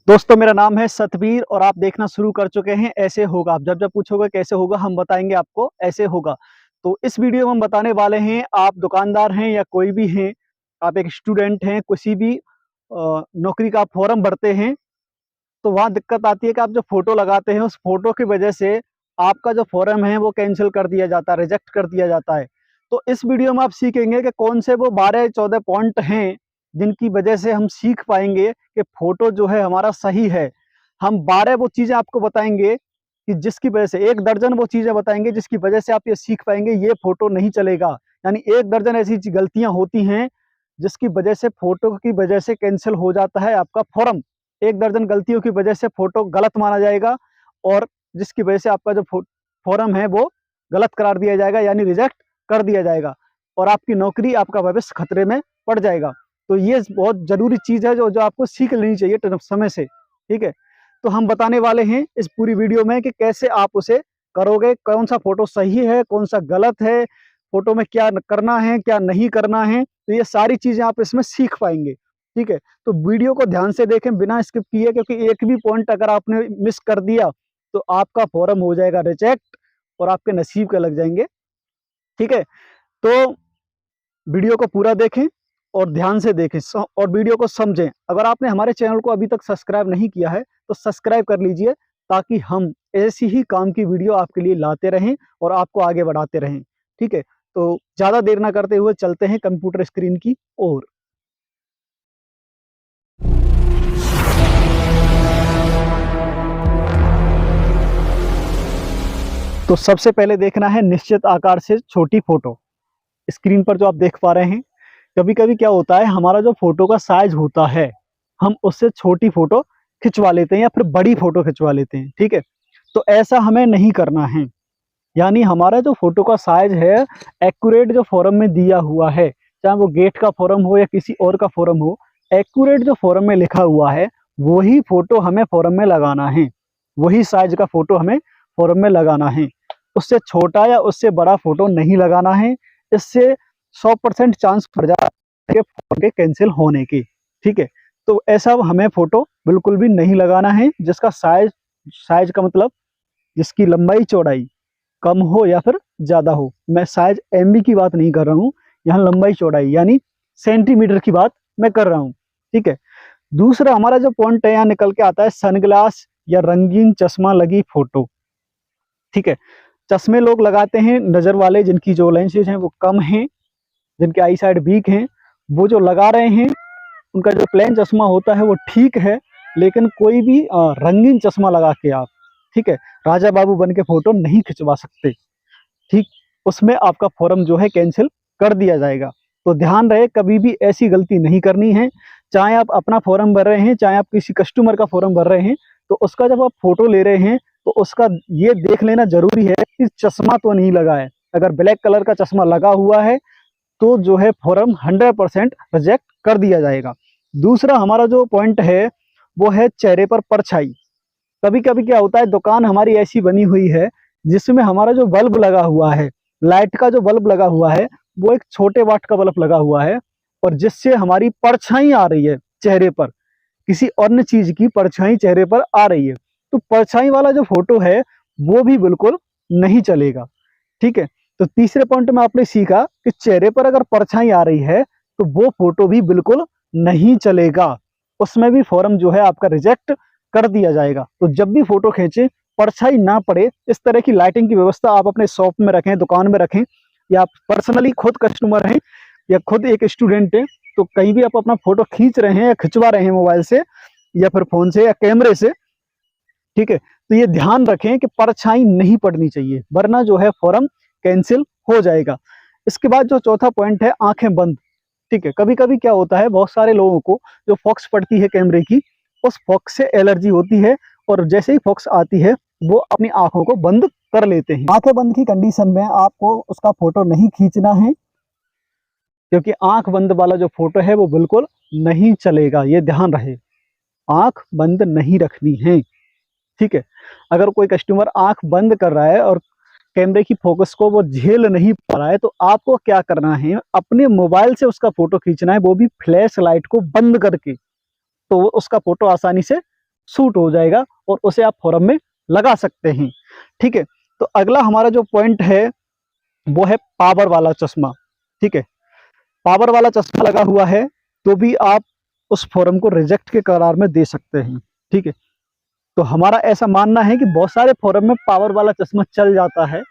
दोस्तों मेरा नाम है सतबीर और आप देखना शुरू कर चुके हैं ऐसे होगा। आप जब जब पूछोगे कैसे होगा हम बताएंगे आपको ऐसे होगा। तो इस वीडियो में हम बताने वाले हैं, आप दुकानदार हैं या कोई भी हैं, आप एक स्टूडेंट हैं, किसी भी नौकरी का आप फॉर्म भरते हैं, तो वहाँ दिक्कत आती है कि आप जो फोटो लगाते हैं उस फोटो की वजह से आपका जो फॉर्म है वो कैंसिल कर दिया जाता है, रिजेक्ट कर दिया जाता है। तो इस वीडियो में आप सीखेंगे कि कौन से वो 12-14 पॉइंट हैं जिनकी वजह से हम सीख पाएंगे कि फोटो जो है हमारा सही है। हम 12 वो चीज़ें आपको बताएंगे कि जिसकी वजह से, एक दर्जन वो चीज़ें बताएंगे जिसकी वजह से आप ये सीख पाएंगे ये फोटो नहीं चलेगा। यानी एक दर्जन ऐसी गलतियां होती हैं जिसकी वजह से फोटो की वजह से कैंसिल हो जाता है आपका फॉर्म। एक दर्जन गलतियों की वजह से फोटो गलत माना जाएगा और जिसकी वजह से आपका जो फॉर्म है वो गलत करार दिया जाएगा, यानी रिजेक्ट कर दिया जाएगा और आपकी नौकरी, आपका भविष्य खतरे में पड़ जाएगा। तो ये बहुत जरूरी चीज है जो जो आपको सीख लेनी चाहिए समय से। ठीक है, तो हम बताने वाले हैं इस पूरी वीडियो में कि कैसे आप उसे करोगे, कौन सा फोटो सही है, कौन सा गलत है, फोटो में क्या करना है, क्या नहीं करना है। तो ये सारी चीजें आप इसमें सीख पाएंगे। ठीक है, तो वीडियो को ध्यान से देखें बिना स्किप किए, क्योंकि एक भी पॉइंट अगर आपने मिस कर दिया तो आपका फॉर्म हो जाएगा रिजेक्ट और आपके नसीब के लग जाएंगे। ठीक है, तो वीडियो को पूरा देखें और ध्यान से देखें और वीडियो को समझें। अगर आपने हमारे चैनल को अभी तक सब्सक्राइब नहीं किया है तो सब्सक्राइब कर लीजिए, ताकि हम ऐसी ही काम की वीडियो आपके लिए लाते रहें और आपको आगे बढ़ाते रहें। ठीक है, तो ज़्यादा देर ना करते हुए चलते हैं कंप्यूटर स्क्रीन की ओर। तो सबसे पहले देखना है निश्चित आकार से छोटी फोटो। स्क्रीन पर जो आप देख पा रहे हैं, कभी कभी क्या होता है, हमारा जो फोटो का साइज होता है हम उससे छोटी फोटो खिंचवा लेते हैं या फिर बड़ी फोटो खिंचवा लेते हैं। ठीक है, तो ऐसा हमें नहीं करना है। यानी हमारा जो फोटो का साइज है एक्यूरेट जो फॉर्म में दिया हुआ है, चाहे वो गेट का फॉर्म हो या किसी और का फॉर्म हो, एक्यूरेट जो फॉर्म में लिखा हुआ है वही फोटो हमें फॉर्म में लगाना है, वही साइज का फोटो हमें फॉर्म में लगाना है। उससे छोटा या उससे बड़ा फोटो नहीं लगाना है, इससे 100% चांस बढ़ जाता है फोटो के कैंसिल होने की। ठीक है, तो ऐसा हमें फोटो बिल्कुल भी नहीं लगाना है जिसका साइज, साइज का मतलब जिसकी लंबाई चौड़ाई कम हो या फिर ज्यादा हो। मैं साइज एमबी की बात नहीं कर रहा हूँ, यहाँ लंबाई चौड़ाई यानी सेंटीमीटर की बात मैं कर रहा हूँ। ठीक है, दूसरा हमारा जो पॉइंट है यहाँ निकल के आता है सनग्लास या रंगीन चश्मा लगी फोटो। ठीक है, चश्मे लोग लगाते हैं नजर वाले, जिनकी जो लेंसेज हैं वो कम हैं, जिनके आई साइड वीक हैं, वो जो लगा रहे हैं उनका जो प्लेन चश्मा होता है वो ठीक है, लेकिन कोई भी रंगीन चश्मा लगा के आप, ठीक है, राजा बाबू बन के फोटो नहीं खिंचवा सकते। ठीक, उसमें आपका फॉर्म जो है कैंसिल कर दिया जाएगा। तो ध्यान रहे कभी भी ऐसी गलती नहीं करनी है। चाहे आप अपना फॉर्म भर रहे हैं, चाहे आप किसी कस्टमर का फॉर्म भर रहे हैं, तो उसका जब आप फोटो ले रहे हैं तो उसका ये देख लेना जरूरी है कि चश्मा तो नहीं लगा है। अगर ब्लैक कलर का चश्मा लगा हुआ है तो जो है फॉर्म 100% रिजेक्ट कर दिया जाएगा। दूसरा हमारा जो पॉइंट है वो है चेहरे पर परछाई। कभी कभी क्या होता है, दुकान हमारी ऐसी बनी हुई है जिसमें हमारा जो बल्ब लगा हुआ है, लाइट का जो बल्ब लगा हुआ है वो एक छोटे वाट का बल्ब लगा हुआ है, और जिससे हमारी परछाई आ रही है चेहरे पर, किसी अन्य चीज की परछाई चेहरे पर आ रही है, तो परछाई वाला जो फोटो है वो भी बिल्कुल नहीं चलेगा। ठीक है, तो तीसरे पॉइंट में आपने सीखा कि चेहरे पर अगर परछाई आ रही है तो वो फोटो भी बिल्कुल नहीं चलेगा, उसमें भी फॉर्म जो है आपका रिजेक्ट कर दिया जाएगा। तो जब भी फोटो खींचे परछाई ना पड़े, इस तरह की लाइटिंग की व्यवस्था आप अपने शॉप में रखें, दुकान में रखें, या आप पर्सनली खुद कस्टमर हैं या खुद एक स्टूडेंट हैं, तो कहीं भी आप अपना फोटो खींच रहे हैं या खिंचवा रहे हैं मोबाइल से या फिर फोन से या कैमरे से, ठीक है, तो ये ध्यान रखें कि परछाई नहीं पड़नी चाहिए, वरना जो है फॉर्म कैंसिल हो जाएगा। इसके बाद जो चौथा पॉइंट है आंखें बंद। ठीक है, कभी कभी क्या होता है, बहुत सारे लोगों को जो फॉक्स पड़ती है कैमरे की, उस फॉक्स से एलर्जी होती है और जैसे ही फॉक्स आती है वो अपनी आंखों को बंद कर लेते हैं। आंखें बंद की कंडीशन में आपको उसका फोटो नहीं खींचना है, क्योंकि आंख बंद वाला जो फोटो है वो बिल्कुल नहीं चलेगा, ये ध्यान रहे, आंख बंद नहीं रखनी है। ठीक है, अगर कोई कस्टमर आंख बंद कर रहा है और कैमरे की फोकस को वो झेल नहीं पा रहा है, तो आपको क्या करना है, अपने मोबाइल से उसका फोटो खींचना है, वो भी फ्लैश लाइट को बंद करके, तो उसका फोटो आसानी से सूट हो जाएगा और उसे आप फोरम में लगा सकते हैं। ठीक है, तो अगला हमारा जो पॉइंट है वो है पावर वाला चश्मा। ठीक है, पावर वाला चश्मा लगा हुआ है तो भी आप उस फोरम को रिजेक्ट के करार में दे सकते हैं। ठीक है, तो हमारा ऐसा मानना है कि बहुत सारे फोरम में पावर वाला चश्मा चल जाता है,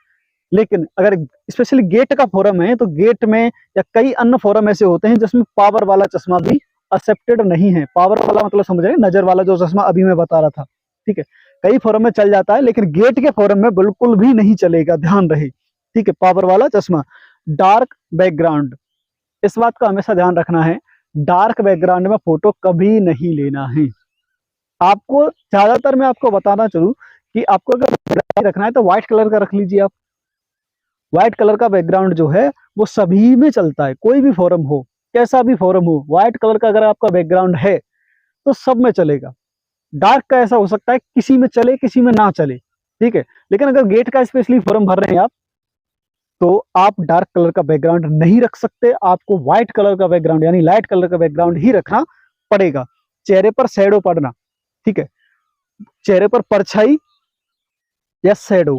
लेकिन अगर स्पेशली गेट का फोरम है तो गेट में या कई अन्य फोरम ऐसे होते हैं जिसमें पावर वाला चश्मा भी एक्सेप्टेड नहीं है। पावर वाला मतलब समझ रहे हैं, नजर वाला जो चश्मा अभी मैं बता रहा था। ठीक है, कई फोरम में चल जाता है लेकिन गेट के फोरम में बिल्कुल भी नहीं चलेगा, ध्यान रहे। ठीक है, पावर वाला चश्मा। डार्क बैकग्राउंड, इस बात का हमेशा ध्यान रखना है, डार्क बैकग्राउंड में फोटो कभी नहीं लेना है। आपको ज्यादातर मैं आपको बताना चलूं कि आपको अगर रखना है तो व्हाइट कलर का रख लीजिए आप। व्हाइट कलर का बैकग्राउंड जो है वो सभी में चलता है, कोई भी फोरम हो, कैसा भी फोरम हो, व्हाइट कलर का अगर आपका बैकग्राउंड है तो सब में चलेगा। डार्क का ऐसा हो सकता है किसी में चले किसी में ना चले। ठीक है, लेकिन अगर गेट का स्पेशली फॉर्म भर रहे हैं आप तो आप डार्क कलर का बैकग्राउंड नहीं रख सकते, आपको व्हाइट कलर का बैकग्राउंड यानी लाइट कलर का बैकग्राउंड ही रखना पड़ेगा। चेहरे पर शैडो पड़ना, ठीक है, चेहरे पर परछाई या शैडो,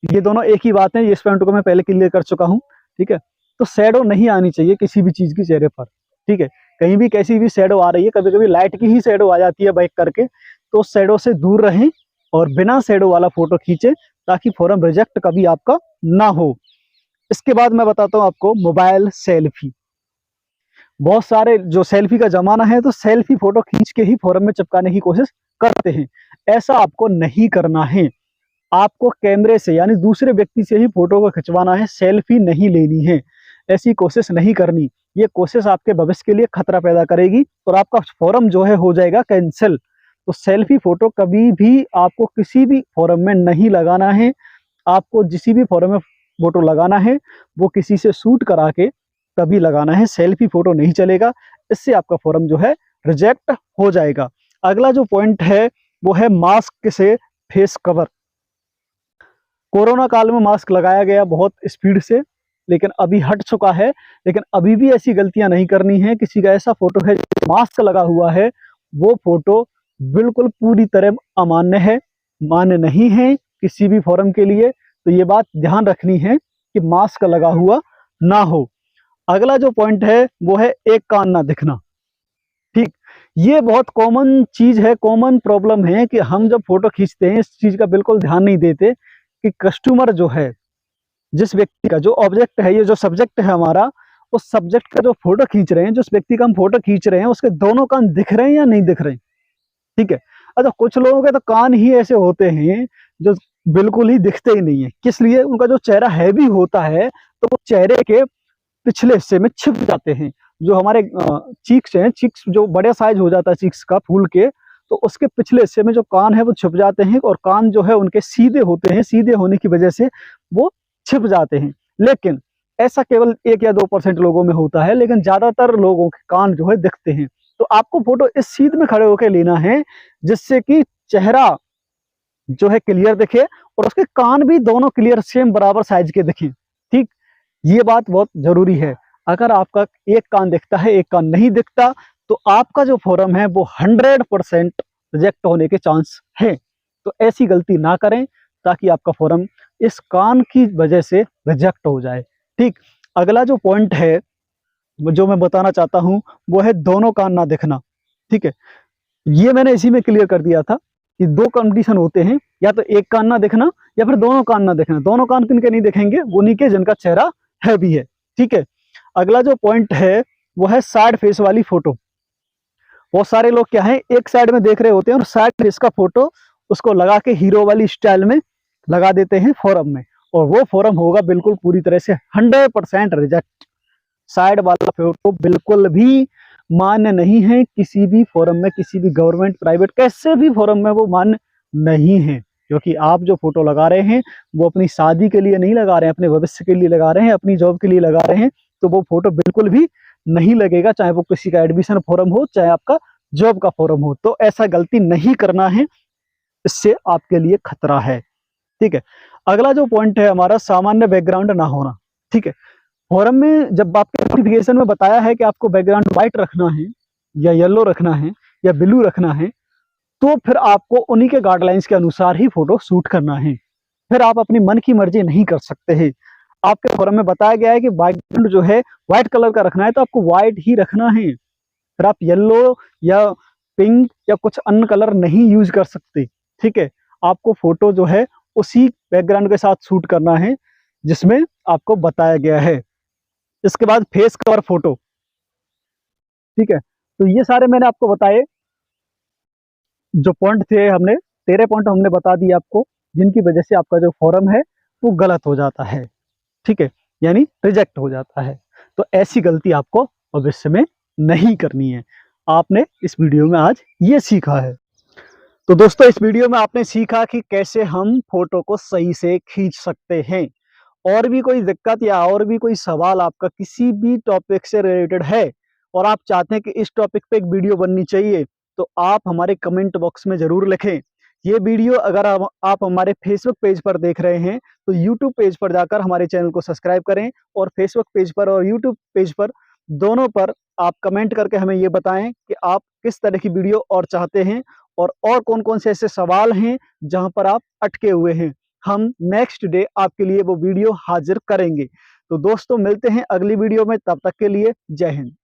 ये दोनों एक ही बात है, ये इस पॉइंट को मैं पहले क्लियर कर चुका हूं। ठीक है, तो शैडो नहीं आनी चाहिए किसी भी चीज की चेहरे पर। ठीक है, कहीं भी कैसी भी शैडो आ रही है, कभी कभी लाइट की ही शैडो आ जाती है बैक करके, तो शैडो से दूर रहें और बिना शैडो वाला फोटो खींचे ताकि फोरम रिजेक्ट कभी आपका ना हो। इसके बाद मैं बताता हूं आपको मोबाइल सेल्फी। बहुत सारे जो सेल्फी का जमाना है तो सेल्फी फोटो खींच के ही फोरम में चिपकाने की कोशिश करते हैं। ऐसा आपको नहीं करना है, आपको कैमरे से यानी दूसरे व्यक्ति से ही फोटो को खिंचवाना है, सेल्फी नहीं लेनी है। ऐसी कोशिश नहीं करनी, ये कोशिश आपके भविष्य के लिए खतरा पैदा करेगी और आपका फोरम जो है हो जाएगा कैंसिल। तो सेल्फी फोटो कभी भी आपको किसी भी फोरम में नहीं लगाना है। आपको जिस भी फोरम में फोटो लगाना है वो किसी से शूट करा के तभी लगाना है, सेल्फी फोटो नहीं चलेगा, इससे आपका फोरम जो है रिजेक्ट हो जाएगा। अगला जो पॉइंट है वो है मास्क से फेस कवर। कोरोना काल में मास्क लगाया गया बहुत स्पीड से, लेकिन अभी हट चुका है, लेकिन अभी भी ऐसी गलतियां नहीं करनी है। किसी का ऐसा फोटो है मास्क लगा हुआ है, वो फोटो बिल्कुल पूरी तरह अमान्य है, मान्य नहीं है किसी भी फोरम के लिए। तो ये बात ध्यान रखनी है कि मास्क लगा हुआ ना हो। अगला जो पॉइंट है वो है एक कान ना दिखना। ठीक, ये बहुत कॉमन चीज है, कॉमन प्रॉब्लम है कि हम जब फोटो खींचते हैं इस चीज का बिल्कुल ध्यान नहीं देते कि कस्टमर जो है, जिस व्यक्ति का जो ऑब्जेक्ट है, ये जो सब्जेक्ट है हमारा, उस सब्जेक्ट का जो फोटो खींच रहे हैं, जिस व्यक्ति का हम फोटो खींच रहे हैं, उसके दोनों कान दिख रहे हैं या नहीं दिख रहे हैं। ठीक है, अच्छा कुछ लोगों के तो कान ही ऐसे होते हैं जो बिल्कुल ही दिखते ही नहीं है। किस लिए? उनका जो चेहरा हैवी होता है तो वो चेहरे के पिछले हिस्से में छिप जाते हैं। जो हमारे चीक्स हैं, चीक्स जो बड़े साइज हो जाता है चीक्स का फूल के, तो उसके पिछले हिस्से में जो कान है वो छिप जाते हैं और कान जो है उनके सीधे होते हैं, सीधे होने की वजह से वो छिप जाते हैं। लेकिन ऐसा केवल 1 या 2% लोगों में होता है, लेकिन ज्यादातर लोगों के कान जो है दिखते हैं। तो आपको फोटो इस सीध में खड़े होकर लेना है जिससे कि चेहरा जो है क्लियर दिखे और उसके कान भी दोनों क्लियर सेम बराबर साइज के दिखें। ठीक, ये बात बहुत जरूरी है। अगर आपका एक कान दिखता है एक कान नहीं दिखता तो आपका जो फोरम है वो 100% रिजेक्ट होने के चांस है। तो ऐसी गलती ना करें ताकि आपका फोरम इस कान की वजह से रिजेक्ट हो जाए। ठीक, अगला जो पॉइंट है जो मैं बताना चाहता हूं वो है दोनों कान ना दिखना। ठीक है, ये मैंने इसी में क्लियर कर दिया था कि 2 कंडीशन होते हैं, या तो एक कान ना दिखना या फिर दोनों कान ना दिखना। दोनों कान किनके नहीं दिखेंगे? उन्हीं के जिनका चेहरा हैवी है। ठीक है, अगला जो पॉइंट है वो है साइड फेस वाली फोटो। बहुत सारे लोग क्या है एक साइड में देख रहे होते हैं और साइड फेस का फोटो उसको लगा के हीरो वाली स्टाइल में लगा देते हैं फोरम में, और वो फोरम होगा बिल्कुल पूरी तरह से 100% रिजेक्ट। साइड वाला फोटो बिल्कुल भी मान्य नहीं है किसी भी फोरम में, किसी भी गवर्नमेंट प्राइवेट कैसे भी फोरम में वो मान्य नहीं है। क्योंकि आप जो फोटो लगा रहे हैं वो अपनी शादी के लिए नहीं लगा रहे हैं, अपने भविष्य के लिए लगा रहे हैं, अपनी जॉब के लिए लगा रहे हैं, तो वो फोटो बिल्कुल भी नहीं लगेगा, चाहे वो किसी का एडमिशन फोरम हो चाहे आपका जॉब का फोरम हो। तो ऐसा गलती नहीं करना है, इससे आपके लिए खतरा है। ठीक है, अगला जो पॉइंट है हमारा सामान्य बैकग्राउंड ना होना। ठीक है, फोरम में जब आपके नोटिफिकेशन में बताया है कि आपको बैकग्राउंड व्हाइट रखना है या येलो रखना है या ब्लू रखना है, तो फिर आपको उन्हीं के गाइडलाइंस के अनुसार ही फोटो शूट करना है। फिर आप अपनी मन की मर्जी नहीं कर सकते हैं। आपके फोरम में बताया गया है कि बैकग्राउंड जो है व्हाइट कलर का रखना है, तो आपको व्हाइट ही रखना है। फिर आप येलो या पिंक या कुछ अन्य कलर नहीं यूज कर सकते। ठीक है, आपको फोटो जो है उसी बैकग्राउंड के साथ शूट करना है जिसमें आपको बताया गया है। इसके बाद फेस कवर फोटो। ठीक है, तो ये सारे मैंने आपको बताए जो पॉइंट थे, हमने 13 पॉइंट हमने बता दिए आपको, जिनकी वजह से आपका जो फॉर्म है वो गलत हो जाता है। ठीक है, यानी रिजेक्ट हो जाता है। तो ऐसी गलती आपको भविष्य में नहीं करनी है। आपने इस वीडियो में आज ये सीखा है। तो दोस्तों, इस वीडियो में आपने सीखा कि कैसे हम फोटो को सही से खींच सकते हैं। और भी कोई दिक्कत या और भी कोई सवाल आपका किसी भी टॉपिक से रिलेटेड है और आप चाहते हैं कि इस टॉपिक पे एक वीडियो बननी चाहिए, तो आप हमारे कमेंट बॉक्स में जरूर लिखें। ये वीडियो अगर आप हमारे फेसबुक पेज पर देख रहे हैं तो यूट्यूब पेज पर जाकर हमारे चैनल को सब्सक्राइब करें, और फेसबुक पेज पर और यूट्यूब पेज पर दोनों पर आप कमेंट करके हमें ये बताएं कि आप किस तरह की वीडियो और चाहते हैं, और कौन कौन से ऐसे सवाल हैं जहां पर आप अटके हुए हैं। हम नेक्स्ट डे आपके लिए वो वीडियो हाजिर करेंगे। तो दोस्तों, मिलते हैं अगली वीडियो में, तब तक के लिए जय हिंद।